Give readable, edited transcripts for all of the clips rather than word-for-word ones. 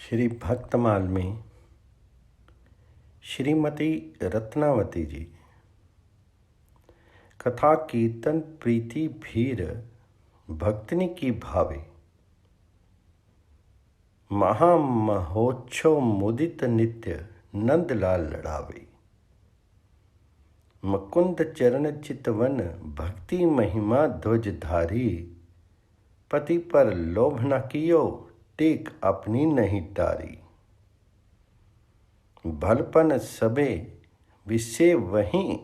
श्री भक्तमाल में श्रीमती रत्नावती जी कथा कीर्तन प्रीति भीर भक्तनी की भावे महामहोत्सव मुदित नित्य नंदलाल लड़ावे मुकुंद चरण चितवन भक्ति महिमा ध्वजधारी पति पर लोभ न कियो टेक अपनी नहीं टारी भलपन सबे विषे वहीं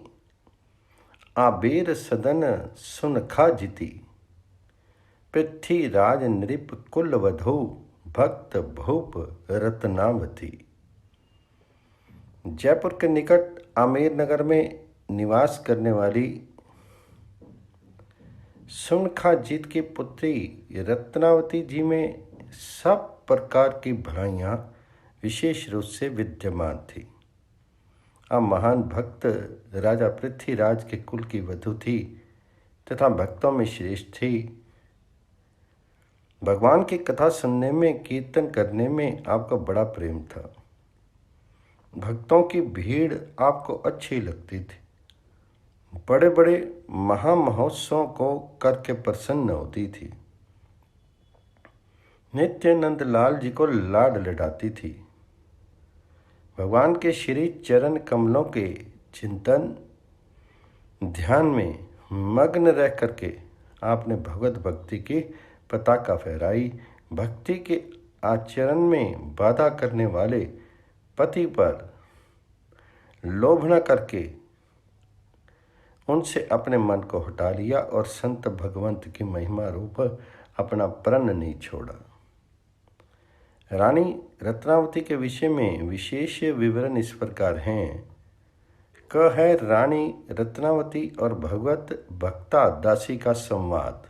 आबेर सदन सुनखा जिति पृथ्वी राज नृप कुल वधु भक्त भूप रत्नावती। जयपुर के निकट आमेर नगर में निवास करने वाली सुनखा जीत की पुत्री रत्नावती जी में सब प्रकार की भलाइयाँ विशेष रूप से विद्यमान थी। अब महान भक्त राजा पृथ्वीराज के कुल की वधु थी तथा भक्तों में श्रेष्ठ थी। भगवान की कथा सुनने में कीर्तन करने में आपका बड़ा प्रेम था। भक्तों की भीड़ आपको अच्छी लगती थी। बड़े बड़े महामहोत्सवों को करके प्रसन्न होती थी। नित्य नंदलाल जी को लाड लडाती थी। भगवान के श्री चरण कमलों के चिंतन ध्यान में मग्न रह करके आपने भगवत भक्ति की पताका फहराई। भक्ति के आचरण में बाधा करने वाले पति पर लोभ न करके उनसे अपने मन को हटा लिया और संत भगवंत की महिमा रूप अपना प्रण नहीं छोड़ा। रानी रत्नावती के विषय में विशेष विवरण इस प्रकार हैं। क है रानी रत्नावती और भगवत भक्ता दासी का संवाद।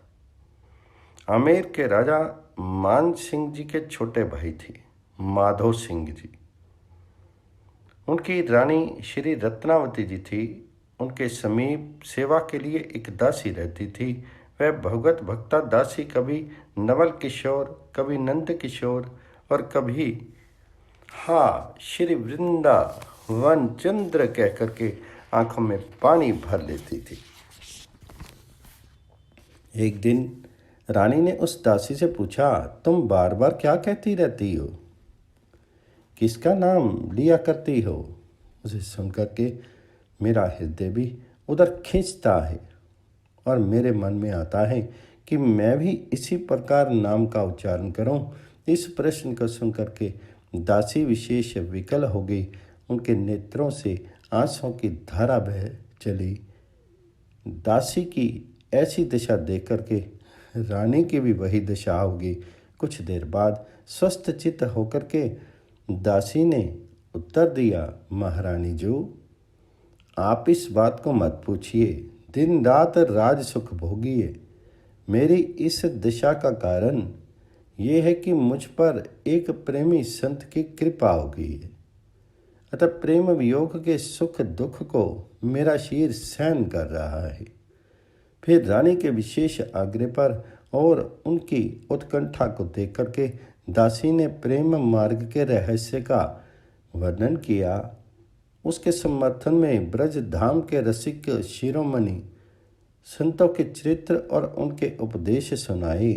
आमेर के राजा मान सिंह जी के छोटे भाई थे माधो सिंह जी। उनकी रानी श्री रत्नावती जी थी। उनके समीप सेवा के लिए एक दासी रहती थी। वह भगवत भक्ता दासी कभी नवल किशोर, कभी नंद किशोर और कभी श्री वृंदावन चंद्र कह करके आंखों में पानी भर लेती थी। एक दिन रानी ने उस दासी से पूछा, तुम बार बार क्या कहती रहती हो? किसका नाम लिया करती हो? उसे सुनकर के मेरा हृदय भी उधर खींचता है और मेरे मन में आता है कि मैं भी इसी प्रकार नाम का उच्चारण करूं। इस प्रश्न को सुनकर के दासी विशेष विकल हो गई। उनके नेत्रों से आंसुओं की धारा बह चली। दासी की ऐसी दशा देख करके रानी की भी वही दशा होगी। कुछ देर बाद स्वस्थ चित्त होकर के दासी ने उत्तर दिया, महारानी जो आप इस बात को मत पूछिए, दिन रात राज सुख भोगिए। मेरी इस दशा का कारण ये है कि मुझ पर एक प्रेमी संत की कृपा हो गई है। अतः प्रेम वियोग के सुख दुख को मेरा शरीर सहन कर रहा है। फिर रानी के विशेष आग्रह पर और उनकी उत्कंठा को देख करके दासी ने प्रेम मार्ग के रहस्य का वर्णन किया। उसके समर्थन में ब्रज धाम के रसिक शिरोमणि संतों के चरित्र और उनके उपदेश सुनाए।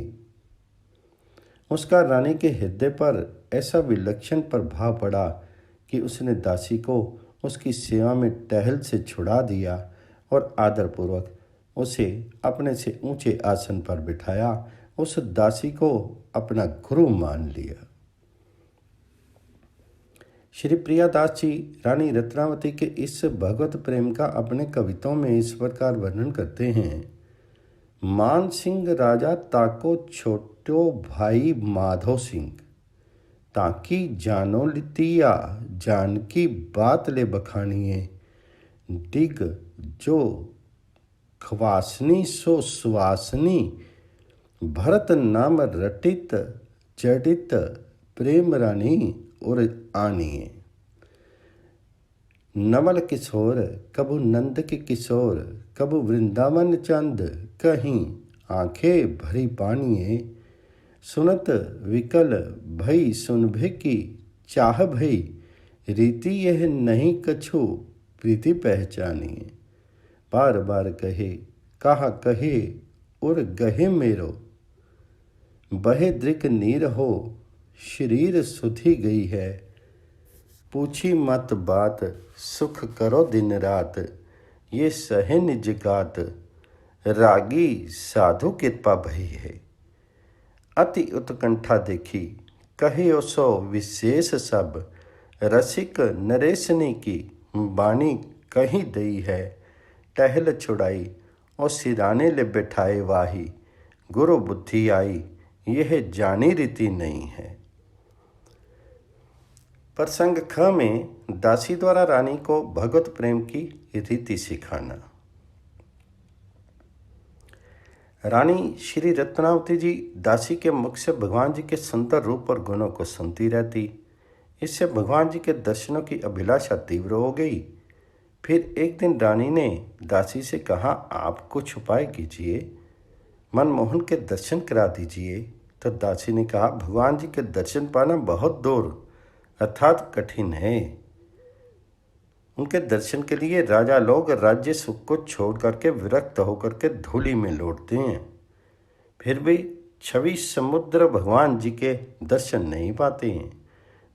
उसका रानी के हृदय पर ऐसा विलक्षण प्रभाव पड़ा कि उसने दासी को उसकी सेवा में टहल से छुड़ा दिया और आदरपूर्वक उसे अपने से ऊंचे आसन पर बिठाया। उस दासी को अपना गुरु मान लिया। श्री प्रियादास जी रानी रत्नावती के इस भगवत प्रेम का अपने कविताओं में इस प्रकार वर्णन करते हैं। मान सिंह राजा ताको छोटो भाई माधो सिंह, ताकि जानो लितिया जानकी बात ले बखानिए। डिग जो खवासनी सो सुवासनी, भरत नाम रटित जडित प्रेम रानी और आनिए। नवल किशोर कबू नंद के किशोर, कबू वृंदावन चंद, कहीं आंखें भरी पानिए। सुनत विकल भई सुनभे की चाह भई, रीति यह नहीं कछु प्रीति पहचानिए। बार बार कहे कहा कहे और गहे मेरो, बहे दृक नीर हो शरीर सुधी गई है। पूछी मत बात सुख करो दिन रात, ये सहे निज गात, रागी साधु कृपा भई है। अति उत्कंठा देखी कहे सो विशेष सब, रसिक नरेशनी की बाणी कही दई है। टहल छुड़ाई और सिराने ले बैठाए वाही, गुरु बुद्धि आई यह जानी रीति नहीं है। प्रसंग ख में दासी द्वारा रानी को भगवत प्रेम की रीति सिखाना। रानी श्री रत्नावती जी दासी के मुख से भगवान जी के सुंदर रूप और गुणों को सुनती रहती। इससे भगवान जी के दर्शनों की अभिलाषा तीव्र हो गई। फिर एक दिन रानी ने दासी से कहा, आप कुछ उपाय कीजिए, मनमोहन के दर्शन करा दीजिए। तो दासी ने कहा, भगवान जी के दर्शन पाना बहुत दूर अर्थात कठिन है। उनके दर्शन के लिए राजा लोग राज्य सुख को छोड़ करके विरक्त होकर के धूलि में लौटते हैं। फिर भी 26 समुद्र भगवान जी के दर्शन नहीं पाते हैं।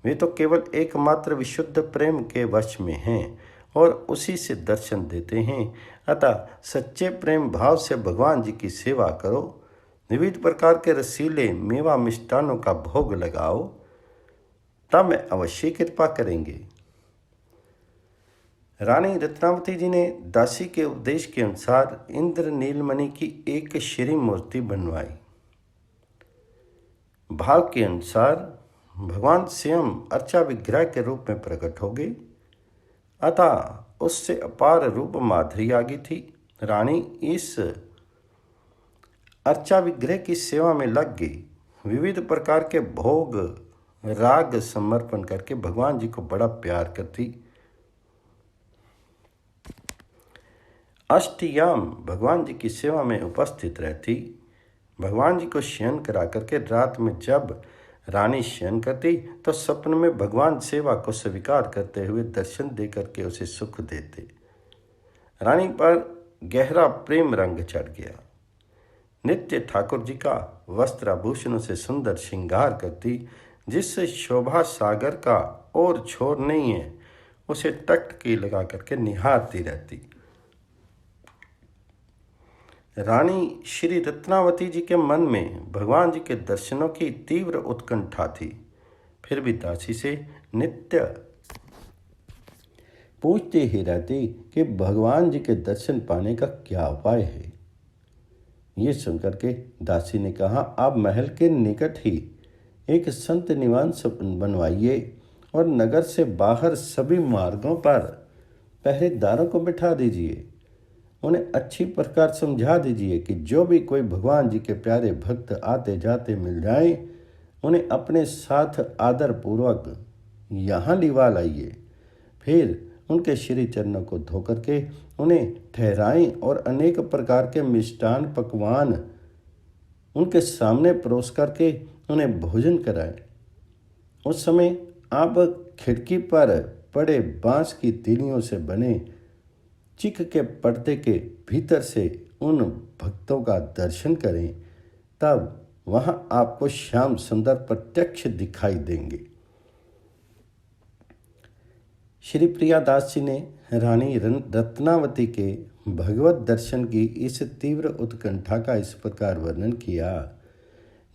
वे तो केवल एकमात्र विशुद्ध प्रेम के वश में हैं और उसी से दर्शन देते हैं। अतः सच्चे प्रेम भाव से भगवान जी की सेवा करो, विविध प्रकार के रसीले मेवा मिष्टानों का भोग लगाओ, तब मैं अवश्य कृपा करेंगे। रानी रत्नावती जी ने दासी के उपदेश के अनुसार इंद्र नीलमणि की एक श्री मूर्ति बनवाई। भाव के अनुसार भगवान स्वयं अर्चा विग्रह के रूप में प्रकट हो गए। अतः उससे अपार रूप माधुरी आ गई थी। रानी इस अर्चा विग्रह की सेवा में लग गई। विविध प्रकार के भोग राग समर्पण करके भगवान जी को बड़ा प्यार करती। अष्टयाम भगवान जी की सेवा में उपस्थित रहती। भगवान जी को शयन करा करके रात में जब रानी शयन करती तो सपन में भगवान सेवा को स्वीकार करते हुए दर्शन दे करके उसे सुख देते। रानी पर गहरा प्रेम रंग चढ़ गया। नित्य ठाकुर जी का वस्त्राभूषणों से सुंदर श्रृंगार करती, जिससे शोभा सागर का और छोर नहीं है, उसे टकटकी लगा करके निहारती रहती। रानी श्री रत्नावती जी के मन में भगवान जी के दर्शनों की तीव्र उत्कंठा थी। फिर भी दासी से नित्य पूछते ही रहती कि भगवान जी के दर्शन पाने का क्या उपाय है। ये सुनकर के दासी ने कहा, आप महल के निकट ही एक संत निवास बनवाइए और नगर से बाहर सभी मार्गों पर पहरेदारों को बिठा दीजिए। उन्हें अच्छी प्रकार समझा दीजिए कि जो भी कोई भगवान जी के प्यारे भक्त आते जाते मिल जाए, उन्हें अपने साथ आदर पूर्वक यहाँ लिवा लाइए। फिर उनके श्री चरणों को धो करके उन्हें ठहराएं और अनेक प्रकार के मिष्टान पकवान उनके सामने परोस करके उन्हें भोजन कराएं। उस समय आप खिड़की पर पड़े बांस की तीलियों से बने चिक के पर्दे के भीतर से उन भक्तों का दर्शन करें। तब वहां आपको श्याम सुंदर प्रत्यक्ष दिखाई देंगे। श्री प्रियादास जी ने रानी रत्नावती के भगवत दर्शन की इस तीव्र उत्कंठा का इस प्रकार वर्णन किया।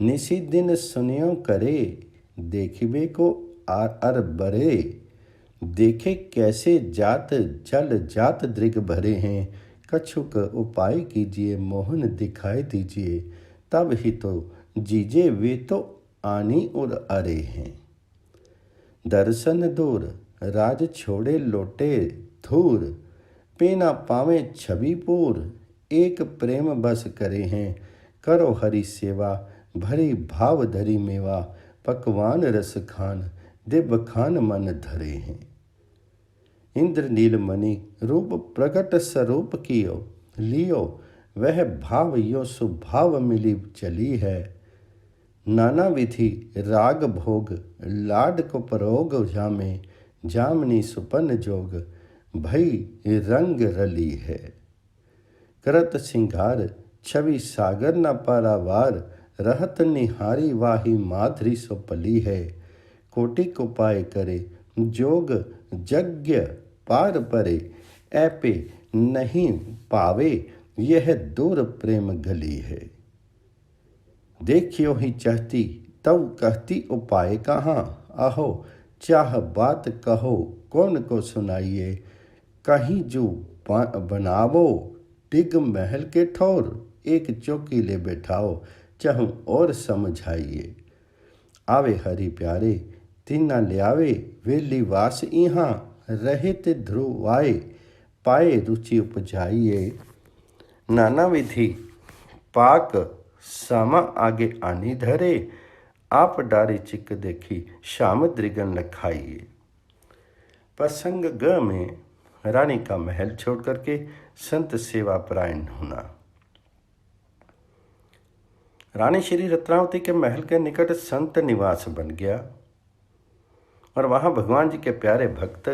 निसी दिन सुनियो करे, देखिबे को अर बरे, देखे कैसे जात जल जात दृग भरे हैं। कछुक उपाय कीजिए, मोहन दिखाई दीजिए, तब ही तो जीजे वे तो आनी और अरे हैं। दर्शन दूर राज छोड़े लोटे धूर, पेना पावे छविपुर, एक प्रेम बस करे हैं। करो हरि सेवा भरी भाव धरी मेवा, पकवान रस खान दिव्य खान मन धरे हैं। इंद्र नीलमणि रूप प्रकट स्वरूप कियो, लियो वह भाव यो सुभाव मिली चली है। नाना विधि राग भोग, लाड को परोग जामे, जामनी सुपन जोग, भई रंग रली है। करत सिंगार छवि सागर न पारावार, रहत निहारी वाही माधुरी सो पली है। कोटि को पाए करे जोग यज्ञ पार परे, ऐपे नहीं पावे यह दूर प्रेम गली है। देखियो ही चाहती तब कहती उपाय कहाँ, आहो चाह बात कहो कौन को सुनाइए। कहीं जो बनावो डिग महल के ठौर, एक चौकी ले बैठाओ चाहूँ और समझाइए। आवे हरि प्यारे तीना ले आवे, वेली वास इहाँ रहे ते ध्रुवाए, पाए रुचि उपजाइए। नाना विधि पाक सामा आगे आनी धरे, आप डारी चिक देखी शाम द्रिगन लखाइए। प्रसंग ग में रानी का महल छोड़ करके संत सेवा परायण होना। रानी श्री रत्नावती के महल के निकट संत निवास बन गया और वहाँ भगवान जी के प्यारे भक्त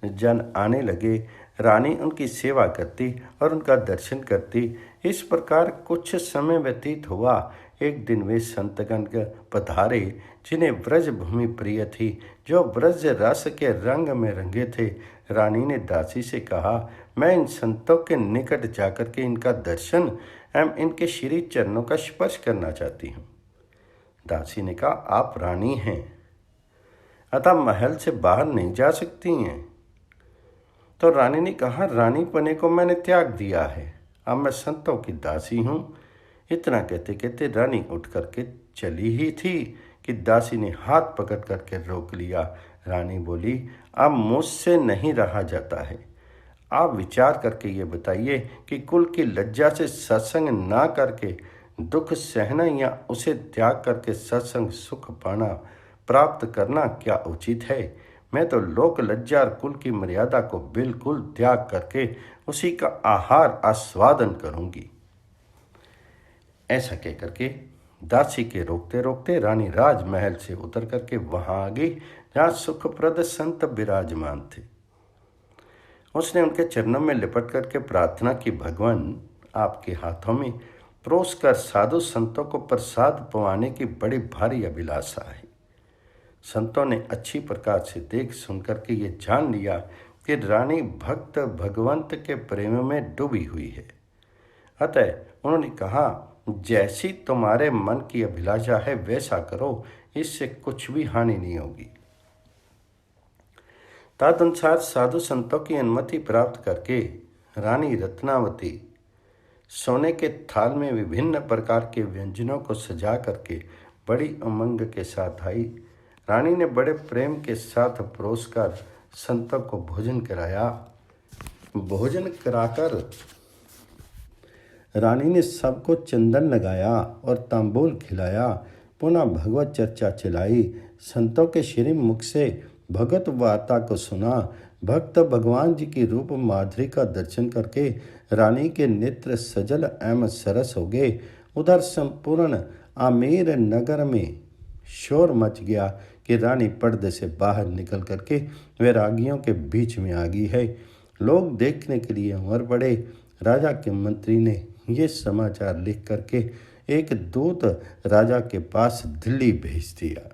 जन आने लगे। रानी उनकी सेवा करती और उनका दर्शन करती। इस प्रकार कुछ समय व्यतीत हुआ। एक दिन वे संतगण पधारे जिन्हें ब्रज भूमि प्रिय थी, जो ब्रज रस के रंग में रंगे थे। रानी ने दासी से कहा, मैं इन संतों के निकट जाकर के इनका दर्शन एवं इनके श्री चरणों का स्पर्श करना चाहती हूँ। दासी ने कहा, आप रानी हैं अतः महल से बाहर नहीं जा सकती हैं। तो रानी ने कहा, रानी पने को मैंने त्याग दिया है, अब मैं संतों की दासी हूँ। इतना कहते कहते रानी उठ करके चली ही थी कि दासी ने हाथ पकड़ करके रोक लिया। रानी बोली, अब मुझसे नहीं रहा जाता है। आप विचार करके ये बताइए कि कुल की लज्जा से सत्संग ना करके दुख सहना या उसे त्याग करके सत्संग सुख पाना प्राप्त करना क्या उचित है। मैं तो लोक लज्जा और कुल की मर्यादा को बिल्कुल त्याग करके उसी का आहार आस्वादन करूंगी। ऐसा कह करके दासी के रोकते रोकते रानी राजमहल से उतर करके वहां आ गई जहाँ सुखप्रद संत विराजमान थे। उसने उनके चरणों में लिपट करके प्रार्थना की, भगवान आपके हाथों में परोस कर साधु संतों को प्रसाद पवाने की बड़ी भारी अभिलाषा है। संतों ने अच्छी प्रकार से देख सुन करके ये जान लिया कि रानी भक्त भगवंत के प्रेम में डूबी हुई है। अतः उन्होंने कहा, जैसी तुम्हारे मन की अभिलाषा है वैसा करो, इससे कुछ भी हानि नहीं होगी। तदनुसार साधु संतों की अनुमति प्राप्त करके रानी रत्नावती सोने के थाल में विभिन्न प्रकार के व्यंजनों को सजा करके बड़ी उमंग के साथ आई। रानी ने बड़े प्रेम के साथ परोसकर संतों को भोजन कराया। भोजन कराकर रानी ने सबको चंदन लगाया और तांबूल खिलाया। पुनः भगवत चर्चा चलाई। संतों के श्री मुख से भगत वार्ता को सुना। भक्त भगवान जी की रूप माधुरी का दर्शन करके रानी के नेत्र सजल एवं सरस हो गए। उधर संपूर्ण आमेर नगर में शोर मच गया कि रानी पर्दे से बाहर निकल करके वैरागियों के बीच में आ गई है। लोग देखने के लिए उमड़ पड़े। राजा के मंत्री ने ये समाचार लिख करके एक दूत राजा के पास दिल्ली भेज दिया।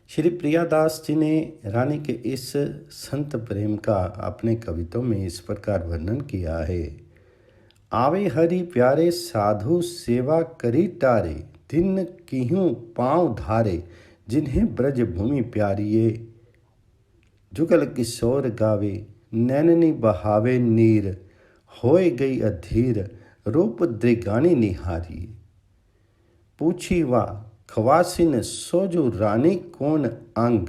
श्री प्रियादास जी ने रानी के इस संत प्रेम का अपने कवितों में इस प्रकार वर्णन किया है। आवे हरि प्यारे साधु सेवा करी टारे, दिन किहूँ पाँव धारे, जिन्हें ब्रज भूमि प्यारिये। जुगल किशोर गावे, नैननी बहावे नीर, होए गई अधीर, रूप दृगानी निहारी। पूछी वा खवासिन सोजू रानी कौन अंग,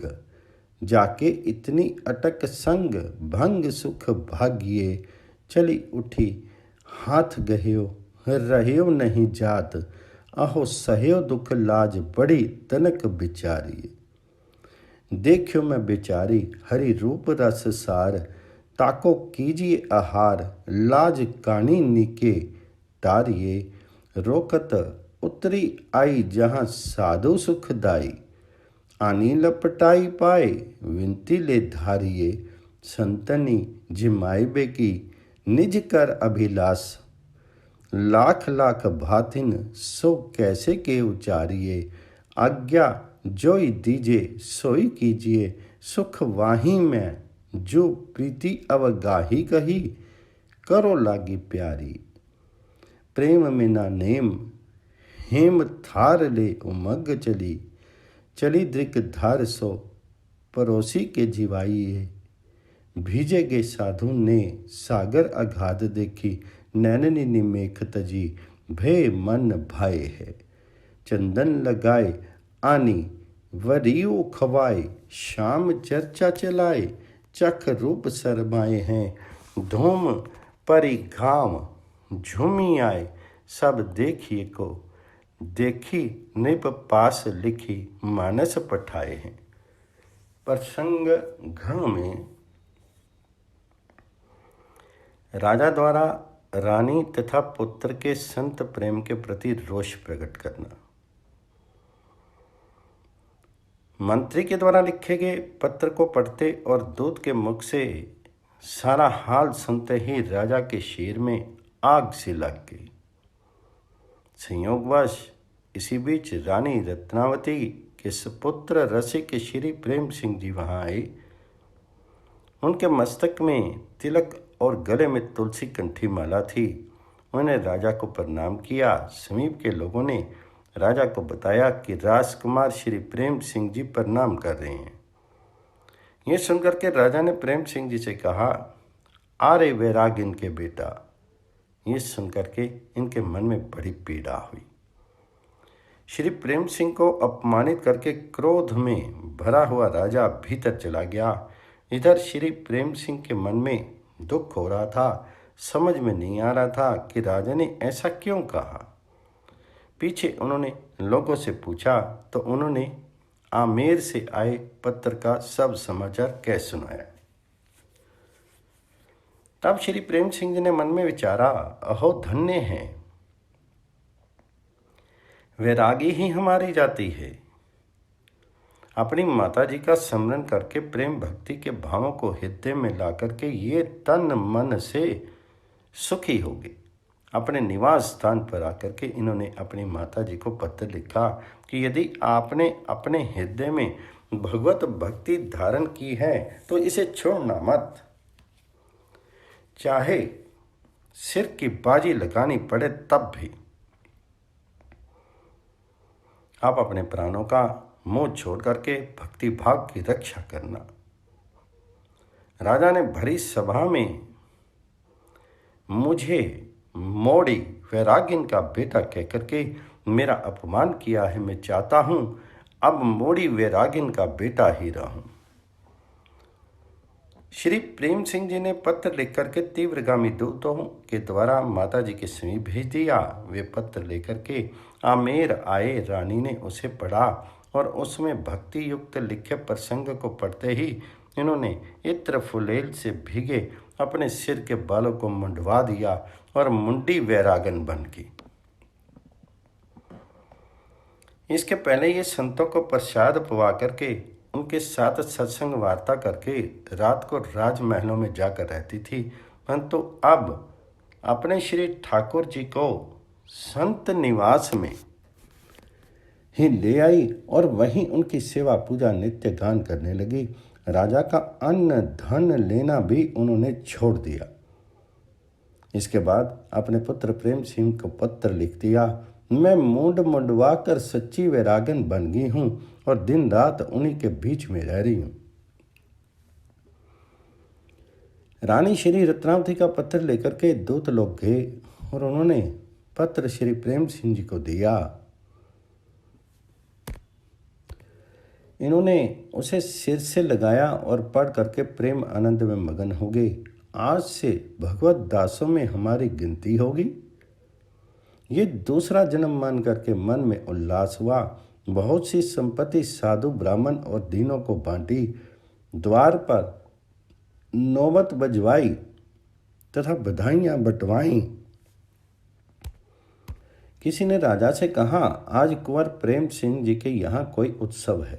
जाके इतनी अटक संग, भंग सुख भाग्ये। चली उठी हाथ गह्यो, रह्यो नहीं जात, अहो सहयो दुख लाज, बड़ी तनक बिचारी। देखियो मैं बेचारी हरि रूप रस सार, ताको कीजिए आहार, लाज कानी निके टारिये। रोकत उतरी आई जहाँ साधु सुखदाई, आनी लपटाई पाए विनती ले धारिये, संतनी जिमाइबे की निज कर अभिलाष, लाख लाख भातिन सो कैसे के उचारिये, आज्ञा जोई दीजे सोई कीजिए, सुख वाही में जो प्रीति अवगाही कही, करो लागी प्यारी, प्रेम में ना नेम, हेम थार ले उमग चली, चली दृक धार सो पड़ोसी के जीवाइए, भीजे गे साधु ने सागर अगाध देखी, नैननी निमेख तजी भय मन भाए है, चंदन लगाए आनी वरियो खवाए, शाम चर्चा चलाए, चख रूप शरमाए हैं, धूम परी घाम झूमी आए, सब देखिए को देखी निप पास लिखी, मानस पठाए हैं। प्रसंग घ में राजा द्वारा रानी तथा पुत्र के संत प्रेम के प्रति रोष प्रकट करना। मंत्री के द्वारा लिखे गए पत्र को पढ़ते और दूत के मुख से सारा हाल सुनते ही राजा के शिर में आग सी लग गई। संयोगवश इसी बीच रानी रत्नावती के सुपुत्र रसिक श्री प्रेम सिंह जी वहां आए। उनके मस्तक में तिलक और गले में तुलसी कंठी माला थी। उन्होंने राजा को प्रणाम किया। समीप के लोगों ने राजा को बताया कि राजकुमार श्री प्रेम सिंह जी प्रणाम कर रहे हैं। ये सुनकर के राजा ने प्रेम सिंह जी से कहा, आरे वैराग इनके बेटा। ये सुनकर के इनके मन में बड़ी पीड़ा हुई। श्री प्रेम सिंह को अपमानित करके क्रोध में भरा हुआ राजा भीतर चला गया। इधर श्री प्रेम सिंह के मन में दुख हो रहा था। समझ में नहीं आ रहा था कि राजा ने ऐसा क्यों कहा। पीछे उन्होंने लोगों से पूछा तो उन्होंने आमेर से आए पत्र का सब समाचार कह सुनाया। तब श्री प्रेम सिंह जी ने मन में विचारा, अहो धन्य है, वैरागी ही हमारी जाति है। अपनी माता जी का स्मरण करके प्रेम भक्ति के भावों को हृदय में ला करके ये तन मन से सुखी होगी। अपने निवास स्थान पर आकर के इन्होंने अपनी माता जी को पत्र लिखा कि यदि आपने अपने हृदय में भगवत भक्ति धारण की है तो इसे छोड़ना मत। चाहे सिर की बाजी लगानी पड़े तब भी आप अपने प्राणों का मोह छोड़ करके भक्ति भाव की रक्षा करना। राजा ने भरी सभा में मुझे मोड़ी वैरागिन का बेटा कहकर के मेरा अपमान किया है। मैं चाहता हूं अब मोड़ी वैरागिन का बेटा ही रहूं। श्री प्रेम सिंह जी ने पत्र लिख करके तीव्रगामी दूतों के द्वारा माता जी के समीप भेज दिया। वे पत्र लेकर के आमेर आए। रानी ने उसे पढ़ा और उसमें भक्ति युक्त लिखे प्रसंग को पढ़ते ही इन्होंने इत्र फुलेल से भीगे अपने सिर के बालों को मुंडवा दिया और मुंडी वैरागन बन गई। इसके पहले ये संतों को प्रसाद पवा करके उनके साथ सत्संग वार्ता करके रात को राजमहलों में जाकर रहती थी, परंतु अब अपने श्री ठाकुर जी को संत निवास में ही ले आई और वहीं उनकी सेवा पूजा नित्य गान करने लगी। राजा का अन्न धन लेना भी उन्होंने छोड़ दिया। इसके बाद अपने पुत्र प्रेम सिंह को पत्र लिख दिया, मैं मूंड मुंडवा कर सच्ची वैरागन बन गई हूं और दिन रात उन्हीं के बीच में रह रही हूं। रानी श्री रत्नावती का पत्र लेकर के दूत लोग गए और उन्होंने पत्र श्री प्रेम सिंह जी को दिया। इन्होंने उसे सिर से लगाया और पढ़ करके प्रेम आनंद में मगन हो गए। आज से भगवत दासों में हमारी गिनती होगी। ये दूसरा जन्म मान करके मन में उल्लास हुआ। बहुत सी संपत्ति साधु ब्राह्मण और दीनों को बांटी, द्वार पर नौबत बजवाई तथा बधाइयाँ बंटवाई किसी ने राजा से कहा, आज कुंवर प्रेम सिंह जी के यहाँ कोई उत्सव है।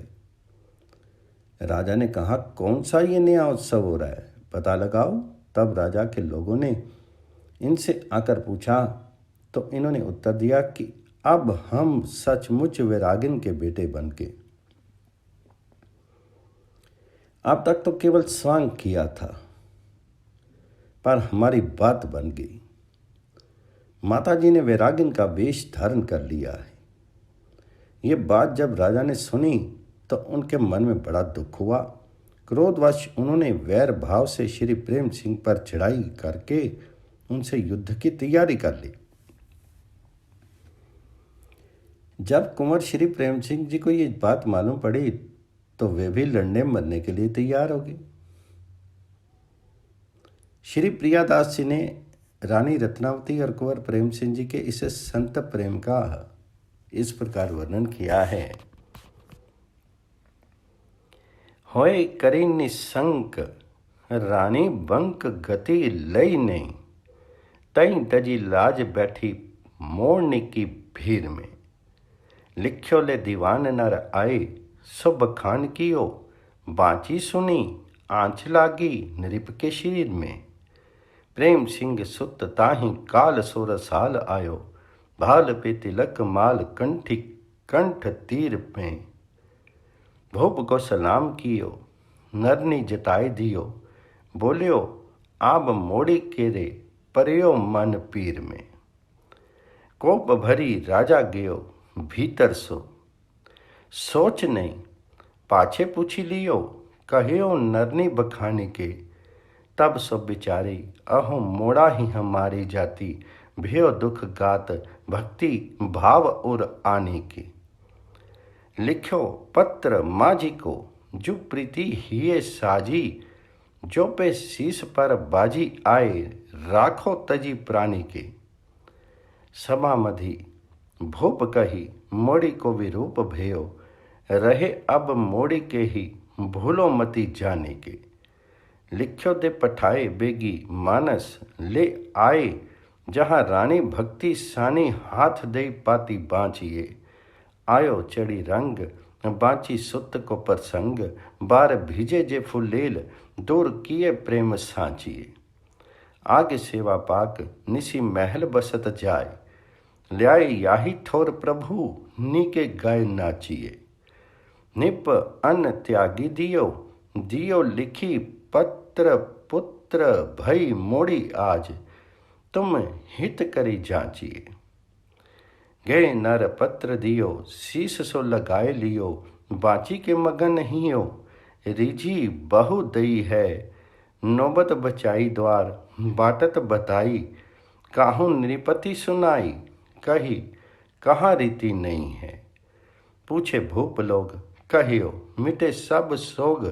राजा ने कहा, कौन सा ये नया उत्सव हो रहा है, पता लगाओ। तब राजा के लोगों ने इनसे आकर पूछा तो इन्होंने उत्तर दिया कि अब हम सचमुच वैरागिन के बेटे बन के। अब तक तो केवल स्वांग किया था, पर हमारी बात बन गई। माताजी ने वैरागिन का वेश धारण कर लिया है। ये बात जब राजा ने सुनी तो उनके मन में बड़ा दुख हुआ। क्रोधवश उन्होंने वैर भाव से श्री प्रेम सिंह पर चढ़ाई करके उनसे युद्ध की तैयारी कर ली। जब कुंवर श्री प्रेम सिंह जी को ये बात मालूम पड़ी तो वे भी लड़ने मरने के लिए तैयार हो गए। श्री प्रियादास जी ने रानी रत्नावती और कुंवर प्रेम सिंह जी के इस संत प्रेम का इस प्रकार वर्णन किया है। होए करी निसंक रानी बंक गति लई नहीं, तई तजी लाज बैठी मोरनी की भीड़ में। लिख्यो ले दीवान नर आए, सुब खान कियो, बाँची सुनी आँच लागी नृप के शरीर में। प्रेम सिंह सुत ताहि काल सोरसाल आयो, भाल पे तिलक माल कंठी कंठ तीर में। भूप को सलाम कियो, नरनी जताए दियो, बोलियो आब मोड़ी केरे परयो मन पीर में। कोप भरी राजा गयो भीतर सो, सोच नहीं पाछे पूछी लियो, कहियो नरनी बखानी के। तब सो बिचारी अहो मोड़ा ही हमारी जाति, भयो दुख गात भक्ति भाव और आने के। लिखो पत्र माझी को, जो प्रीति हिये साजी, जो पे शीस पर बाजी आए, राखो तजी प्राणी के। समा मधी भूप कही, मोड़ी को विरूप भयो, रहे अब मोड़ी के ही भूलो मती जाने के। लिख्यो दे पठाए बेगी मानस, ले आए जहाँ रानी भक्ति सानी, हाथ दे पाती बाँचिए। आयो चढ़ी रंग बाँची सुत को प्रसंग, बार भिजे जे फुलेल, दूर किए प्रेम सांचिए। आगे सेवा पाक निसी महल बसत जाय, ल्याए याही ठोर प्रभु नीके गाय नाचिए। निप अन्न त्यागी दियो, दियो लिखी पत्र पुत्र भई मोड़ी आज, तुम हित करी जांचिए। गए नर पत्र दियो, शीस सो लगाए लियो, बाँची के मगन हियो, रिझी बहु दई है, नौबत बचाई द्वार बाटत बताई। काहू नृपति सुनाई, कही कहाँ रीति नहीं है। पूछे भूप लोग, कहियो मिटे सब सोग,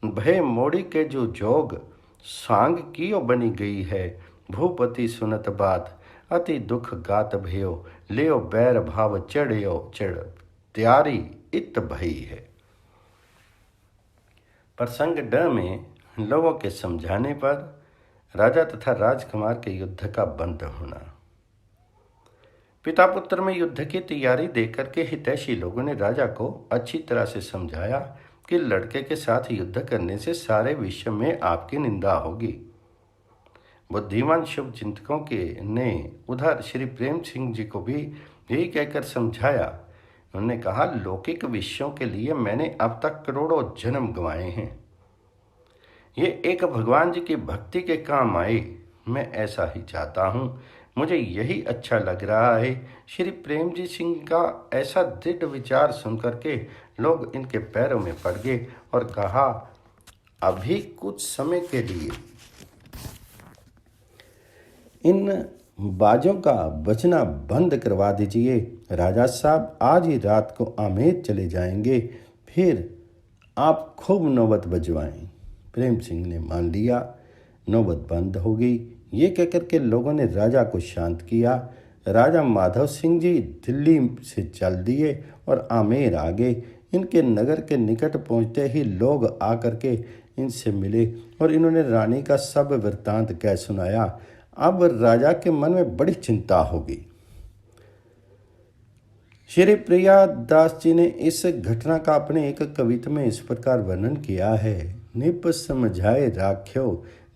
भय मोड़ी के जो जोग, सांग कियो बनी गई है। भूपति सुनत बात अति दुख गात भयो, लियो बैर भाव चढ़ियो चढ़, त्यारी इत भई है। प्रसंग ड में लोगों के समझाने पर राजा तथा राजकुमार के युद्ध का बंद होना। पिता पुत्र में युद्ध की तैयारी देखकर के हितैषी लोगों ने राजा को अच्छी तरह से समझाया कि लड़के के साथ युद्ध करने से सारे विश्व में आपकी निंदा होगी। बुद्धिमान शुभ चिंतकों के ने उधर श्री प्रेम सिंह जी को भी यही कहकर समझाया। उन्होंने कहा, लौकिक विषयों के लिए मैंने अब तक करोड़ों जन्म गंवाए हैं, ये एक भगवान जी की भक्ति के काम आए। मैं ऐसा ही चाहता हूँ, मुझे यही अच्छा लग रहा है। श्री प्रेम जी सिंह का ऐसा दृढ़ विचार सुनकर के लोग इनके पैरों में पड़ गए और कहा, अभी कुछ समय के लिए इन बाजों का बजना बंद करवा दीजिए। राजा साहब आज ही रात को आमेर चले जाएंगे, फिर आप खूब नौबत बजवाएं। प्रेम सिंह ने मान लिया। नौबत बंद हो गई। ये कहकर के लोगों ने राजा को शांत किया। राजा माधव सिंह जी दिल्ली से चल दिए और आमेर आ गए। इनके नगर के निकट पहुंचते ही लोग आकर के इनसे मिले और इन्होंने रानी का सब वृत्तांत कह सुनाया। अब राजा के मन में बड़ी चिंता हो गई। श्री प्रिया दास जी ने इस घटना का अपने एक कविता में इस प्रकार वर्णन किया है। निप समझाए राख्यो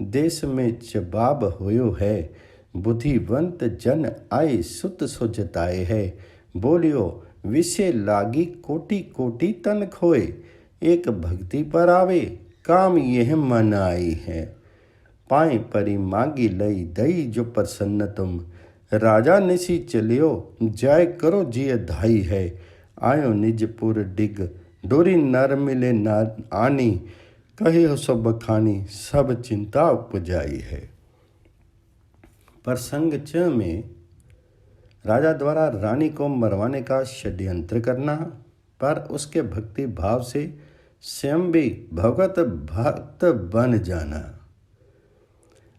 देश में जवाब होयो है, बुद्धिवंत जन आए सुत सुजताए है, बोलियो विषय लागी कोटि कोटि तन खोए, एक भक्ति पर आवे काम यह मन आई है, पाए परी मांगी लई दई जो प्रसन्न तुम, राजा निसी चलियो जाय करो जिय धाई है, आयो निजपुर डिग डोरी नर मिले नार आनी, कहे हो सब बखानी सब चिंता उपजाई है। प्रसंग 6 में राजा द्वारा रानी को मरवाने का षड्यंत्र करना पर उसके भक्ति भाव से स्वयं भी भगवत भक्त बन जाना।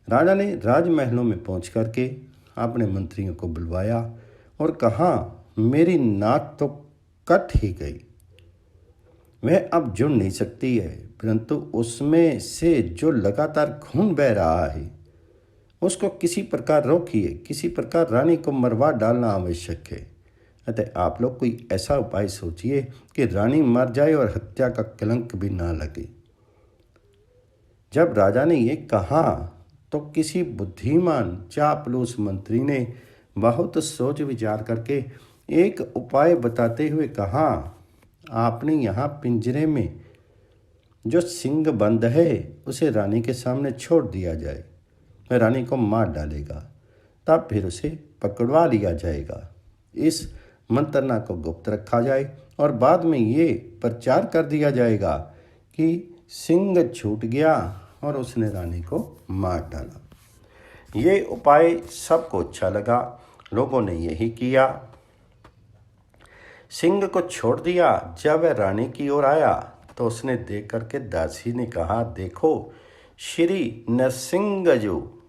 राजा ने राजमहलों में पहुंच करके अपने मंत्रियों को बुलवाया और कहा, मेरी नाक तो कट ही गई, वह अब जुड़ नहीं सकती है, परंतु उसमें से जो लगातार खून बह रहा है उसको किसी प्रकार रोकिए, किसी प्रकार रानी को मरवा डालना आवश्यक है। अतः आप लोग कोई ऐसा उपाय सोचिए कि रानी मर जाए और हत्या का कलंक भी ना लगे। जब राजा ने ये कहा तो किसी बुद्धिमान चापलूस मंत्री ने बहुत सोच विचार करके एक उपाय बताते हुए कहा, आपने यहाँ पिंजरे में जो सिंह बंद है उसे रानी के सामने छोड़ दिया जाए, वह रानी को मार डालेगा, तब फिर उसे पकड़वा लिया जाएगा। इस मंत्रणा को गुप्त रखा जाए और बाद में ये प्रचार कर दिया जाएगा कि सिंह छूट गया और उसने रानी को मार डाला। ये उपाय सबको अच्छा लगा, लोगों ने यही किया। सिंह को छोड़ दिया। जब वह रानी की ओर आया तो उसने देख करके दासी ने कहा, देखो श्री नरसिंह जो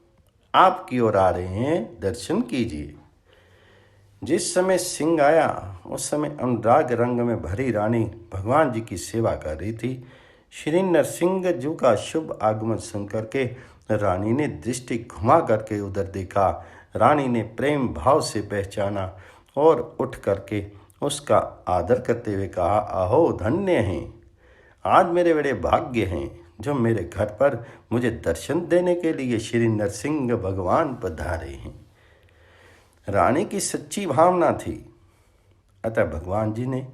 आपकी ओर आ रहे हैं, दर्शन कीजिए। जिस समय सिंह आया उस समय अनुराग रंग में भरी रानी भगवान जी की सेवा कर रही थी। श्री नरसिंह जी का शुभ आगमन सुनकर के रानी ने दृष्टि घुमा करके उधर देखा। रानी ने प्रेम भाव से पहचाना और उठ करके उसका आदर करते हुए कहा, अहो धन्य हैं, आज मेरे बड़े भाग्य हैं जो मेरे घर पर मुझे दर्शन देने के लिए श्री नरसिंह भगवान पधारे हैं। रानी की सच्ची भावना थी, अतः भगवान जी ने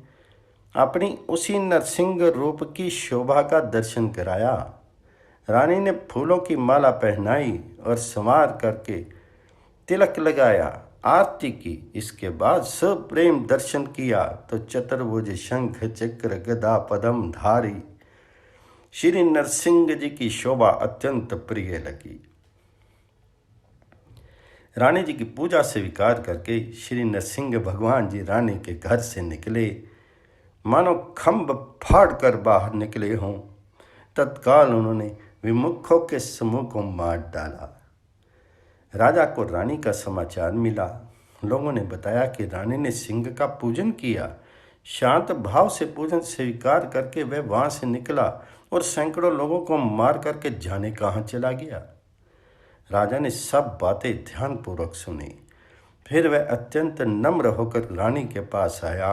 अपनी उसी नरसिंह रूप की शोभा का दर्शन कराया। रानी ने फूलों की माला पहनाई और संवार करके तिलक लगाया, आरती की। इसके बाद सब प्रेम दर्शन किया तो चतुर्भुज शंख चक्र गदा पद्म धारी श्री नरसिंह जी की शोभा अत्यंत प्रिय लगी। रानी जी की पूजा स्वीकार करके श्री नरसिंह भगवान जी रानी के घर से निकले, मानो खम्भ फाड़ कर बाहर निकले हों। तत्काल उन्होंने विमुखों के समूह को मार डाला। राजा को रानी का समाचार मिला। लोगों ने बताया कि रानी ने सिंह का पूजन किया। शांत भाव से पूजन स्वीकार करके वह वहां से निकला और सैकड़ों लोगों को मार करके जाने कहाँ चला गया। राजा ने सब बातें ध्यानपूर्वक सुनी। फिर वह अत्यंत नम्र होकर रानी के पास आया।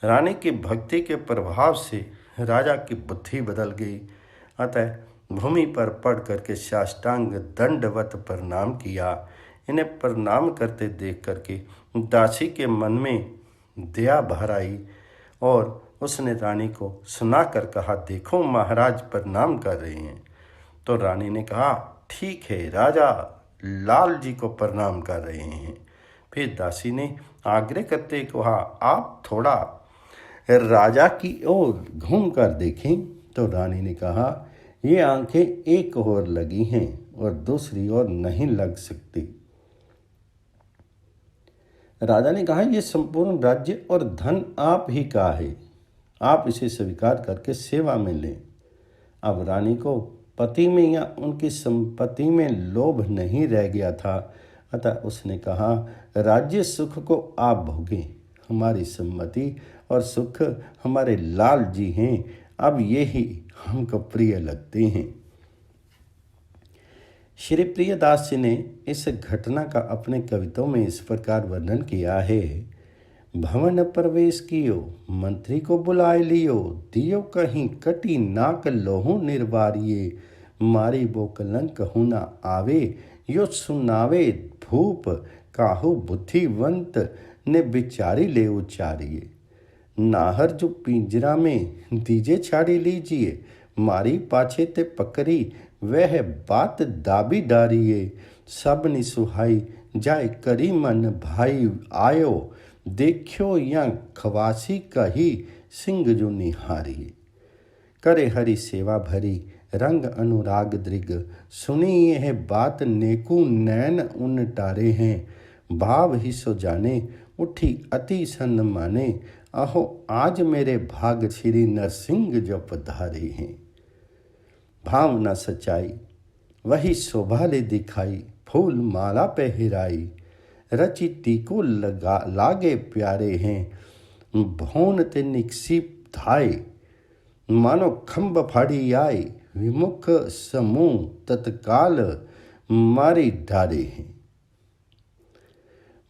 रानी की भक्ति के प्रभाव से राजा की बुद्धि बदल गई। अतः भूमि पर पड़ करके साष्टांग दंडवत प्रणाम किया। इन्हें प्रणाम करते देख करके दासी के मन में दया भर आई और उसने रानी को सुनाकर कहा, देखो महाराज प्रणाम कर रहे हैं। तो रानी ने कहा, ठीक है, राजा लाल जी को प्रणाम कर रहे हैं। फिर दासी ने आग्रह करते कहा, आप थोड़ा राजा की ओर घूम कर देखें। तो रानी ने कहा, ये आंखें एक ओर लगी हैं और दूसरी ओर नहीं लग सकती। राजा ने कहा, यह संपूर्ण राज्य और धन आप ही का है, आप इसे स्वीकार करके सेवा में लें। अब रानी को पति में या उनकी संपत्ति में लोभ नहीं रह गया था, अतः उसने कहा, राज्य सुख को आप भोगें, हमारी सम्मति और सुख हमारे लाल जी हैं, अब ये ही हमको प्रिय लगते हैं। श्री प्रियदास जी ने इस घटना का अपने कविताओं में इस प्रकार वर्णन किया है। भवन प्रवेश कियो, मंत्री को बुलाए लियो, दियो कहीं कटी नाक लोहू निर्वारिये, मारी बो कलंक हुना आवे, यो सुनावे भूप, काहू बुद्धिवंत ने बिचारी ले उचारिये। नाहर जो पिंजरा में दीजे छाड़ी लीजिए, मारी पाछे ते पकड़ी, वह बात दाबी डारिये, सबनी सुहाई जाय करी मन भाई आयो, देखियो या खवासी कही सिंह जो निहारिये। करे हरि सेवा भरी रंग अनुराग दृग, सुनी यह बात नेकू नैन उन टारे हैं, भाव ही सो जाने उठी अति सन माने, अहो आज मेरे भाग श्री नरसिंह जो पधारे हैं। भावना सच्चाई वही शोभा ले दिखाई, फूल माला पहराई, रची टीको लगा लागे प्यारे हैं, भौन ते निक्षिप धाय, मानो खम्ब फाड़ी आए, विमुख समूह तत्काल मारी डारे हैं।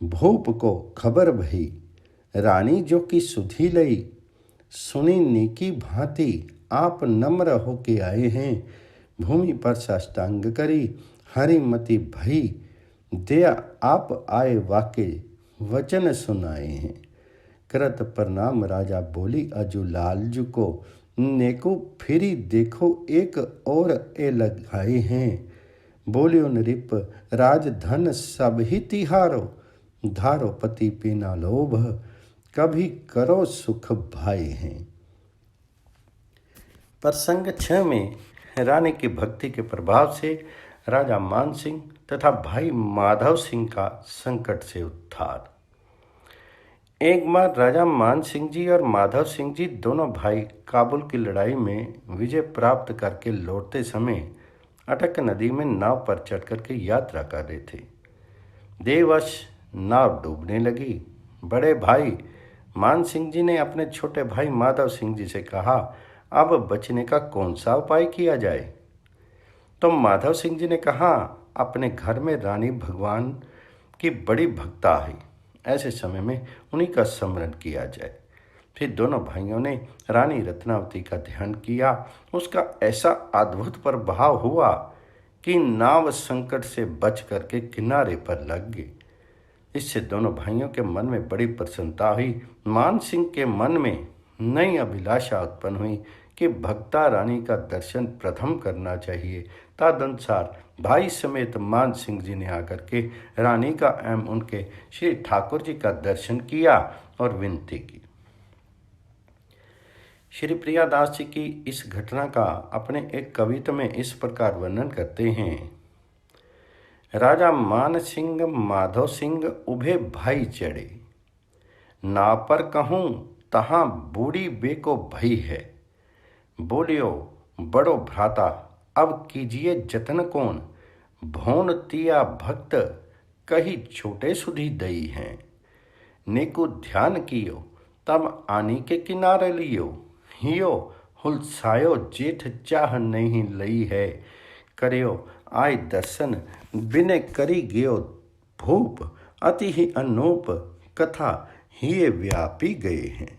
भूप को खबर भई, रानी जो की सुधी लई, सुनी नीकी भांति आप नम्र होके आए हैं, भूमि पर साष्टांग करी हरिमति भई, दया आप आए वाके वचन सुनाए हैं। करत प्रणाम राजा बोली अजू लालजू को, नेको फिरी देखो एक और ए लगाए हैं, बोलियो नृप राजधन सब ही तिहारो, धारो पति पीना लोभ, कभी करो सुख भाई हैं। प्रसंग 6 में रानी की भक्ति के प्रभाव से राजा मान सिंह तथा भाई माधव सिंह का संकट से उद्धार। एक बार राजा मान सिंह जी और माधव सिंह जी दोनों भाई काबुल की लड़ाई में विजय प्राप्त करके लौटते समय अटक नदी में नाव पर चढ़ करके यात्रा कर रहे थे। देवश नाव डूबने लगी। बड़े भाई मान सिंह जी ने अपने छोटे भाई माधव सिंह जी से कहा, अब बचने का कौन सा उपाय किया जाए? तो माधव सिंह जी ने कहा, अपने घर में रानी भगवान की बड़ी भक्ता है, ऐसे समय में उन्हीं का स्मरण किया जाए। फिर दोनों भाइयों ने रानी रत्नावती का ध्यान किया। उसका ऐसा अद्भुत प्रभाव हुआ कि नाव संकट से बच करके किनारे पर लग गई। इससे दोनों भाइयों के मन में बड़ी प्रसन्नता हुई। मान सिंह के मन में नई अभिलाषा उत्पन्न हुई कि भक्ता रानी का दर्शन प्रथम करना चाहिए। तदनुसार भाई समेत मान सिंह जी ने आकर के रानी का एवं उनके श्री ठाकुर जी का दर्शन किया और विनती की। श्री प्रियादास जी की इस घटना का अपने एक कविता में इस प्रकार वर्णन करते हैं। राजा मान सिंह माधव सिंह उभे भाई चढ़े, ना पर कहूँ तहाँ बूढ़ी बेको भई है, बोलियो बड़ो भ्राता अब कीजिए जतन कौन, भौन तिया भक्त कही छोटे सुधी दई हैं, नेको ध्यान कियो तब आनी के किनारे लियो, हियो हुलसायो जेठ चाह नहीं लई है, करियो आय दर्शन बिने करी गयो भूप, अति ही अनूप कथा हिये व्यापी गए हैं।